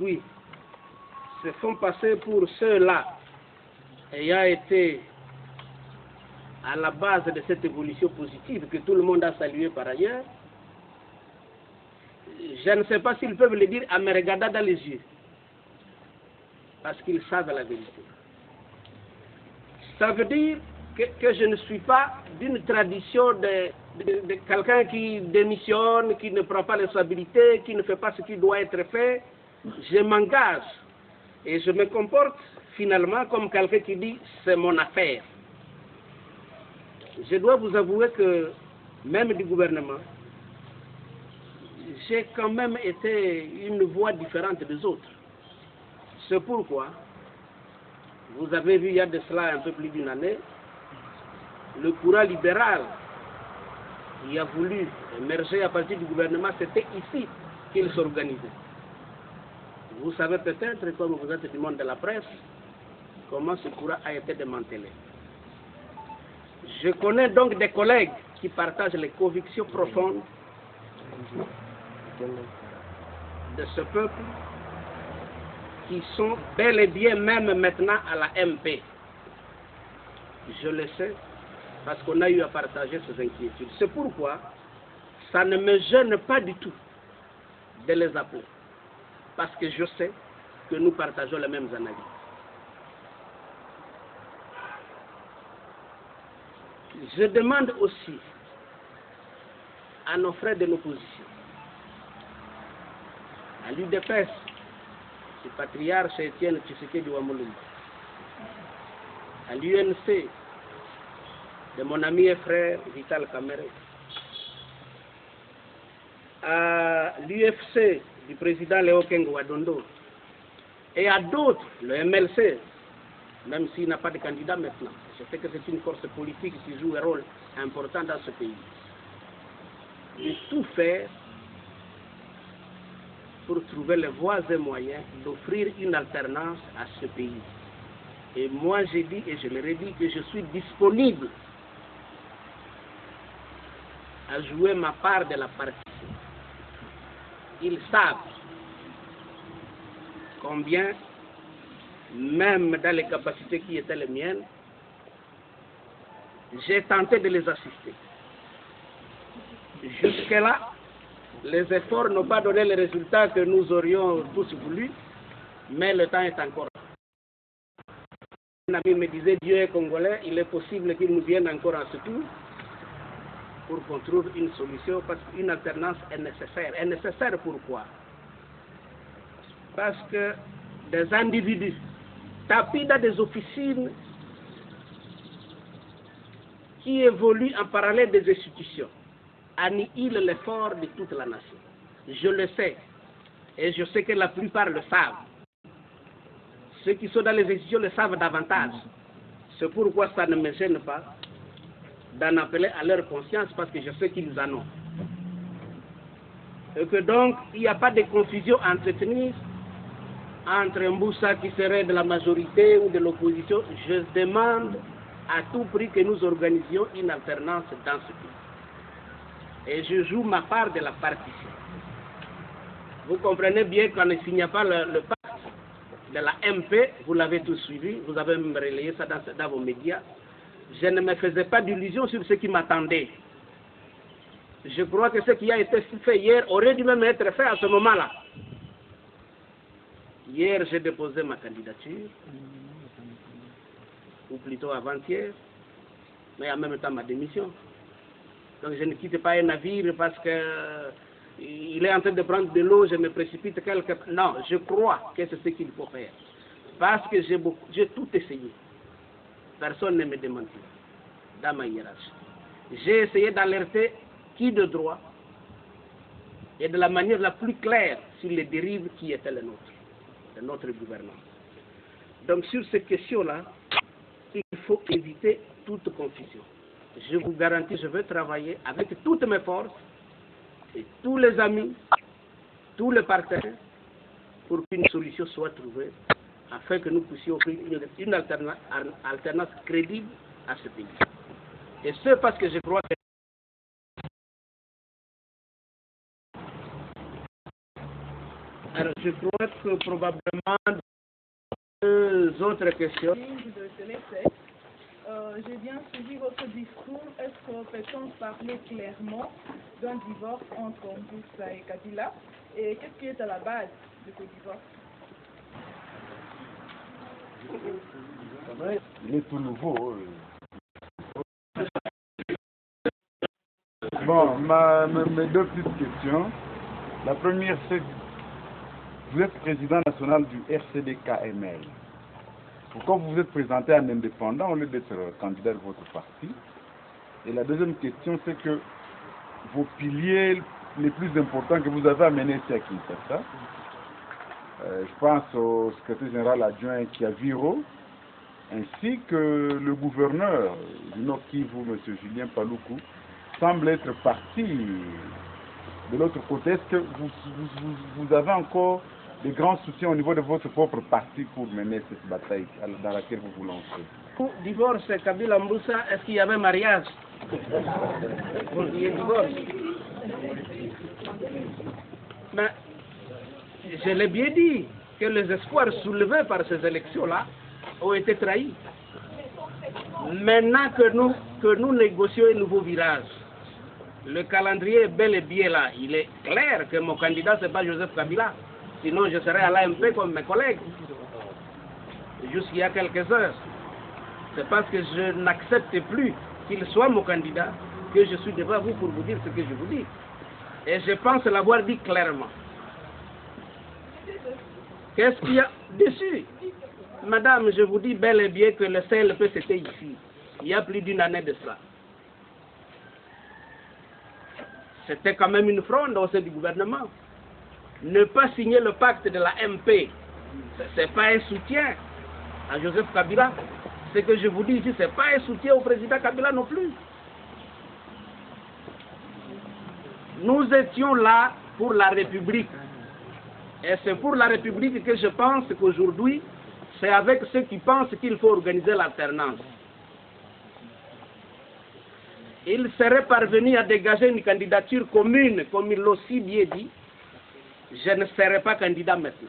aujourd'hui se font passer pour ceux-là ayant été à la base de cette évolution positive que tout le monde a saluée par ailleurs, je ne sais pas s'ils peuvent le dire en me regardant dans les yeux, parce qu'ils savent la vérité. Ça veut dire que je ne suis pas d'une tradition de quelqu'un qui démissionne, qui ne prend pas les responsabilités, qui ne fait pas ce qui doit être fait. Je m'engage et je me comporte finalement comme quelqu'un qui dit c'est mon affaire. Je dois vous avouer que même du gouvernement, j'ai quand même été une voix différente des autres. C'est pourquoi, vous avez vu il y a de cela un peu plus d'une année, le courant libéral qui a voulu émerger à partir du gouvernement, c'était ici qu'il s'organisait. Vous savez peut-être, comme vous êtes du monde de la presse, comment ce courant a été démantelé. Je connais donc des collègues qui partagent les convictions profondes de ce peuple, qui sont bel et bien même maintenant à la MP. Je le sais, parce qu'on a eu à partager ces inquiétudes. C'est pourquoi ça ne me gêne pas du tout de les appeler, parce que je sais que nous partageons les mêmes analyses. Je demande aussi à nos frères de l'opposition, à l'UDPS, le patriarche Étienne Tshisekedi Wamolumba, à l'UNC de mon ami et frère Vital Kamerhe, à l'UFC du président Léo Kengo Wadondo, et à d'autres, le MLC, même s'il n'a pas de candidat maintenant. Je sais que c'est une force politique qui joue un rôle important dans ce pays. De tout faire pour trouver les voies et moyens d'offrir une alternance à ce pays. Et moi, j'ai dit et je le redis que je suis disponible à jouer ma part de la partie. Ils savent combien, même dans les capacités qui étaient les miennes, j'ai tenté de les assister. Jusque-là, les efforts n'ont pas donné les résultats que nous aurions tous voulu, mais le temps est encore là. Un ami me disait, Dieu est congolais, il est possible qu'il nous vienne encore en secours pour qu'on trouve une solution, parce qu'une alternance est nécessaire. Est nécessaire pourquoi? Parce que des individus tapis dans des officines qui évoluent en parallèle des institutions annihilent l'effort de toute la nation. Je le sais, et je sais que la plupart le savent. Ceux qui sont dans les institutions le savent davantage. C'est pourquoi ça ne me gêne pas d'en appeler à leur conscience, parce que je sais qu'ils en ont. Et que donc, il n'y a pas de confusion à entretenir entre Mboussa qui serait de la majorité ou de l'opposition. Je demande à tout prix que nous organisions une alternance dans ce pays. Et je joue ma part de la partition. Vous comprenez bien qu'on ne signe pas le pacte de la MP, vous l'avez tous suivi, vous avez même relayé ça dans vos médias. Je ne me faisais pas d'illusions sur ce qui m'attendait. Je crois que ce qui a été fait hier aurait dû même être fait à ce moment-là. Hier, j'ai déposé ma candidature, ou plutôt avant-hier, mais en même temps ma démission. Donc je ne quitte pas un navire parce qu'il est en train de prendre de l'eau, je me précipite quelque part. Non, je crois que c'est ce qu'il faut faire. Parce que j'ai tout essayé. Personne ne me démentit dans ma hiérarchie. J'ai essayé d'alerter qui de droit et de la manière la plus claire sur les dérives qui étaient les nôtres, de notre gouvernement. Donc sur ces questions-là, il faut éviter toute confusion. Je vous garantis, je vais travailler avec toutes mes forces et tous les amis, tous les partenaires pour qu'une solution soit trouvée afin que nous puissions offrir une alternance crédible à ce pays. Et c'est parce que je crois que Alors, je crois que probablement deux autres questions. J'ai bien suivi votre discours. Est-ce que peut-on parler clairement d'un divorce entre Mbusa et Kabila? Et qu'est-ce qui est à la base de ce divorce? Il est tout nouveau. Bon, mes deux petites questions. La première, c'est vous êtes président national du RCD-KML. Pourquoi vous vous êtes présenté en indépendant au lieu d'être candidat de votre parti? Et la deuxième question, c'est que vos piliers les plus importants que vous avez amenés ici à Kinshasa, je pense au secrétaire général adjoint Kiaviro, ainsi que le gouverneur du Nord Kivu, M. Julien Paluku, semble être parti de l'autre côté. Est-ce que vous avez encore des grands soutiens au niveau de votre propre parti pour mener cette bataille dans laquelle vous vous lancez? Divorce, Kabila Mbusa, est-ce qu'il y avait mariage pour qu'il y ait divorce? Mais je l'ai bien dit que les espoirs soulevés par ces élections-là ont été trahis. Maintenant que nous négocions un nouveau virage, le calendrier est bel et bien là. Il est clair que mon candidat, ce n'est pas Joseph Kabila. Sinon, je serais à l'AMP comme mes collègues. Jusqu'il y a quelques heures. C'est parce que je n'accepte plus qu'il soit mon candidat que je suis devant vous pour vous dire ce que je vous dis. Et je pense l'avoir dit clairement. Qu'est-ce qu'il y a dessus? Madame, je vous dis bel et bien que le CLP c'était ici. Il y a plus d'une année de cela. C'était quand même une fronde au sein du gouvernement. Ne pas signer le pacte de la MP, ce n'est pas un soutien à Joseph Kabila. Ce que je vous dis ici, ce n'est pas un soutien au président Kabila non plus. Nous étions là pour la République. Et c'est pour la République que je pense qu'aujourd'hui, c'est avec ceux qui pensent qu'il faut organiser l'alternance. Il serait parvenu à dégager une candidature commune, comme il l'a aussi bien dit. Je ne serai pas candidat maintenant.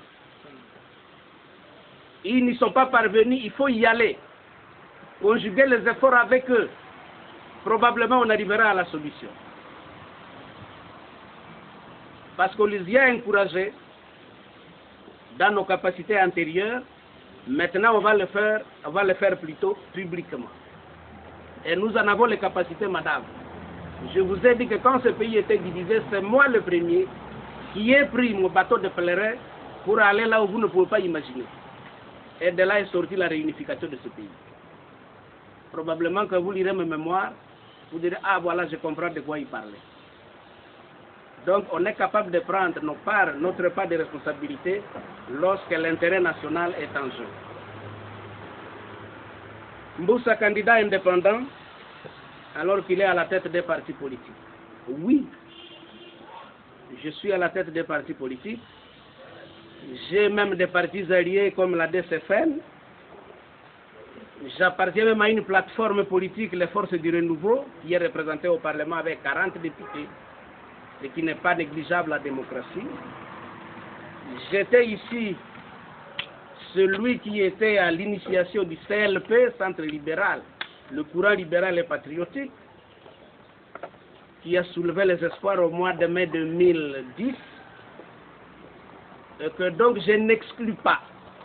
Ils n'y sont pas parvenus, il faut y aller. Conjuguer les efforts avec eux. Probablement on arrivera à la solution. Parce qu'on les y a encouragés dans nos capacités antérieures. Maintenant on va le faire plutôt publiquement. Et nous en avons les capacités, madame. Je vous ai dit que quand ce pays était divisé, c'est moi le premier qui ai pris mon bateau de pèlerin pour aller là où vous ne pouvez pas imaginer. Et de là est sortie la réunification de ce pays. Probablement que vous lirez mes mémoires, vous direz, ah voilà, je comprends de quoi il parlait. Donc on est capable de prendre notre part de responsabilité lorsque l'intérêt national est en jeu. Mbusa, candidat indépendant, alors qu'il est à la tête des partis politiques. Oui, je suis à la tête des partis politiques. J'ai même des partis alliés comme la DCFN. J'appartiens même à une plateforme politique, les Forces du Renouveau, qui est représentée au Parlement avec 40 députés et qui n'est pas négligeable la démocratie. J'étais ici celui qui était à l'initiation du CLP, Centre libéral, le courant libéral et patriotique, qui a soulevé les espoirs au mois de mai 2010, et que donc je n'exclus pas,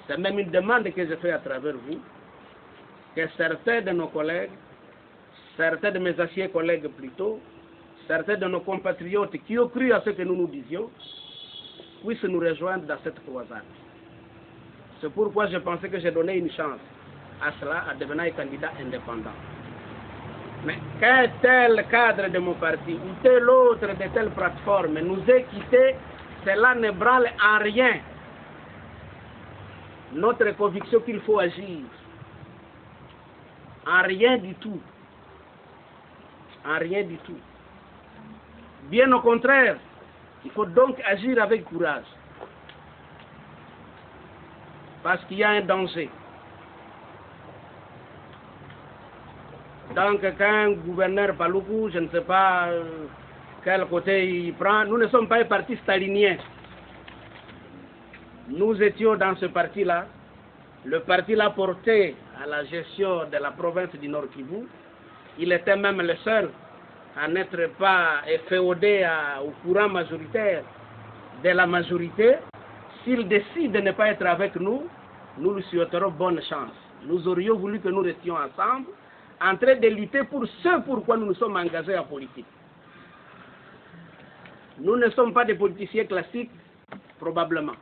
c'est même une demande que je fais à travers vous, que certains de nos collègues, certains de mes anciens collègues plutôt, certains de nos compatriotes qui ont cru à ce que nous nous disions, puissent nous rejoindre dans cette croisade. C'est pourquoi je pensais que j'ai donné une chance à cela, à devenir un candidat indépendant. Mais qu'un tel cadre de mon parti ou tel autre de telle plateforme nous ait quittés, cela ne branle en rien notre conviction qu'il faut agir. En rien du tout. En rien du tout. Bien au contraire, il faut donc agir avec courage. Parce qu'il y a un danger. Donc quand gouverneur Paluku, je ne sais pas quel côté il prend, nous ne sommes pas un parti stalinien. Nous étions dans ce parti-là. Le parti l'a porté à la gestion de la province du Nord Kivu. Il était même le seul à n'être pas féodé au courant majoritaire de la majorité. S'il décide de ne pas être avec nous, nous lui souhaiterons bonne chance. Nous aurions voulu que nous restions ensemble, en train de lutter pour ce pourquoi nous nous sommes engagés en politique. Nous ne sommes pas des politiciens classiques, probablement.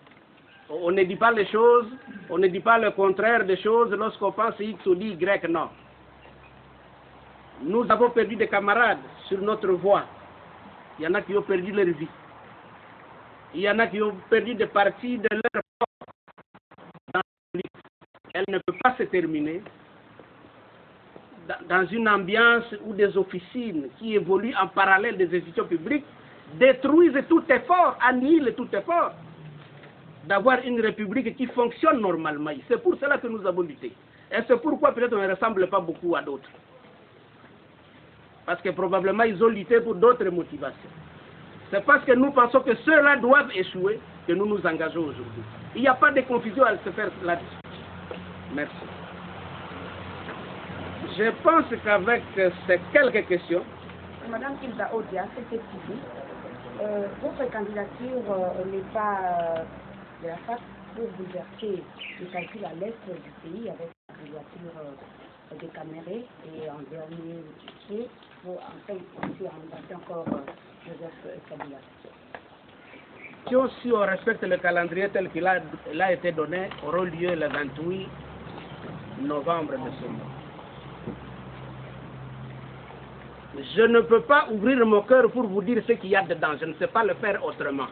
On ne dit pas les choses, on ne dit pas le contraire des choses lorsqu'on pense X ou Y, non. Nous avons perdu des camarades sur notre voie. Il y en a qui ont perdu leur vie. Il y en a qui ont perdu des parties de leur corps. Elle ne peut pas se terminer dans une ambiance où des officines qui évoluent en parallèle des institutions publiques détruisent tout effort, annihilent tout effort d'avoir une république qui fonctionne normalement. C'est pour cela que nous avons lutté. Et c'est pourquoi peut-être on ne ressemble pas beaucoup à d'autres. Parce que probablement ils ont lutté pour d'autres motivations. C'est parce que nous pensons que ceux-là doivent échouer que nous nous engageons aujourd'hui. Il n'y a pas de confusion à se faire là-dessus. Merci. Je pense qu'avec ces quelques questions... Madame Hilda Odia, c'est votre candidature n'est pas de la face pour bouleverser le calcul à l'est du pays avec la candidature des Camérés et en dernier lieu, pour enfin aussi encore Joseph Kabila. Si on respecte le calendrier tel qu'il a été donné, aura lieu le 28 novembre de ce mois. Je ne peux pas ouvrir mon cœur pour vous dire ce qu'il y a dedans. Je ne sais pas le faire autrement.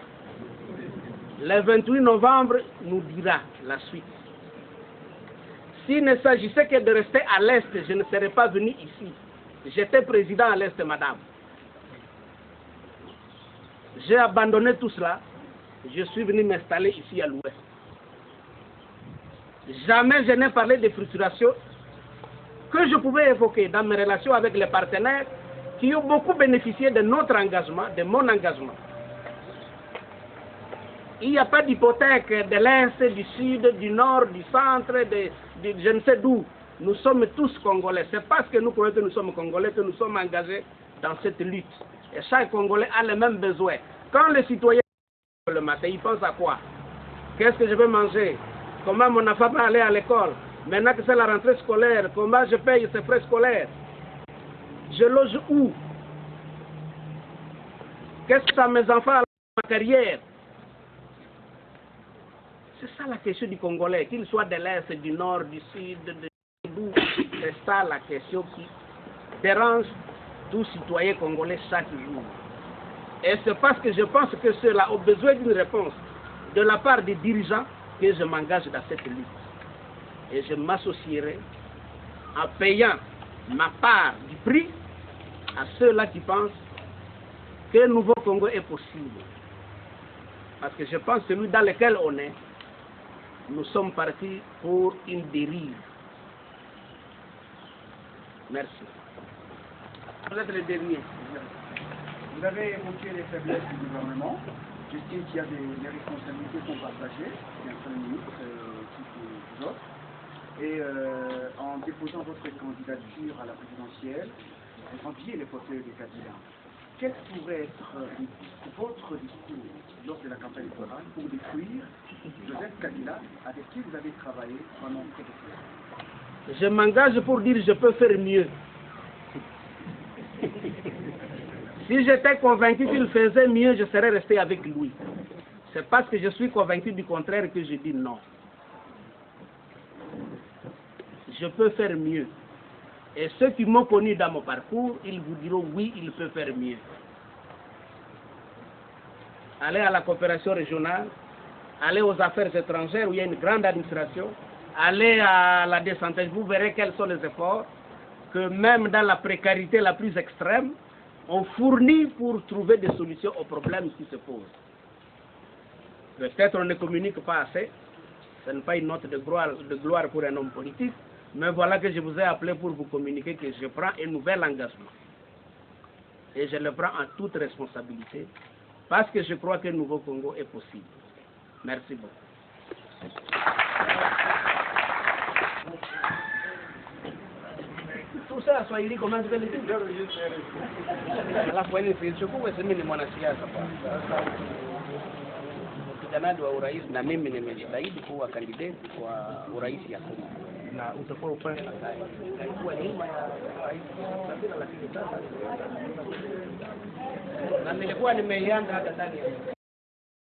Le 28 novembre nous dira la suite. S'il ne s'agissait que de rester à l'Est, je ne serais pas venu ici. J'étais président à l'Est, madame. J'ai abandonné tout cela. Je suis venu m'installer ici à l'Ouest. Jamais je n'ai parlé de frustration que je pouvais évoquer dans mes relations avec les partenaires qui ont beaucoup bénéficié de notre engagement, de mon engagement. Il n'y a pas d'hypothèque de l'Est, du Sud, du Nord, du Centre, de je ne sais d'où. Nous sommes tous Congolais. C'est parce que nous croyons que nous sommes Congolais que nous sommes engagés dans cette lutte. Et chaque Congolais a les mêmes besoins. Quand le citoyen le matin, il pense à quoi? Qu'est-ce que je vais manger? Comment mon enfant va aller à l'école? Maintenant que c'est la rentrée scolaire, comment je paye ses frais scolaires? Je loge où? Qu'est-ce que ça mes enfants à ma carrière? C'est ça la question du Congolais, qu'il soit de l'Est, du Nord, du Sud, d'où. C'est ça la question qui dérange tout citoyen congolais chaque jour. Et c'est parce que je pense que ceux-là ont besoin d'une réponse de la part des dirigeants que je m'engage dans cette lutte. Et je m'associerai en payant ma part du prix à ceux-là qui pensent que le nouveau Congo est possible. Parce que je pense que celui dans lequel on est, nous sommes partis pour une dérive. Merci. Vous êtes le dernier. Vous avez évoqué les faiblesses du gouvernement. J'estime qu'il y a des responsabilités qui sont partagées. Il y a un Premier ministre qui vous autres. Et en déposant votre candidature à la présidentielle, vous remplir les fauteuils de Kabila. Quel pourrait être votre discours lors de la campagne électorale pour détruire Joseph Kabila avec qui vous avez travaillé pendant près de 2 ans? Je m'engage pour dire que je peux faire mieux. Si j'étais convaincu qu'il faisait mieux, je serais resté avec lui. C'est parce que je suis convaincu du contraire que je dis non. Je peux faire mieux. Et ceux qui m'ont connu dans mon parcours, ils vous diront oui, il peut faire mieux. Allez à la coopération régionale, allez aux affaires étrangères où il y a une grande administration, allez à la décentralisation, vous verrez quels sont les efforts que même dans la précarité la plus extrême, on fournit pour trouver des solutions aux problèmes qui se posent. Peut-être on ne communique pas assez, ce n'est pas une note de gloire pour un homme politique, mais voilà que je vous ai appelé pour vous communiquer que je prends un nouvel engagement. Et je le prends en toute responsabilité, parce que je crois que le nouveau Congo est possible. Merci beaucoup. ça, Swahili comment je vais le dire? Alafu yani silichokuwa mimi ni mwanasiasa kwa. Sasa mpiganaji wa urais na mimi nimejitahidi kuwa kandidati kwa urais ya Kongo. Na utakuwa upande kwa nyuma ya rais Kabila, lakini sasa na nilikuwa nimeianza hata ndani ya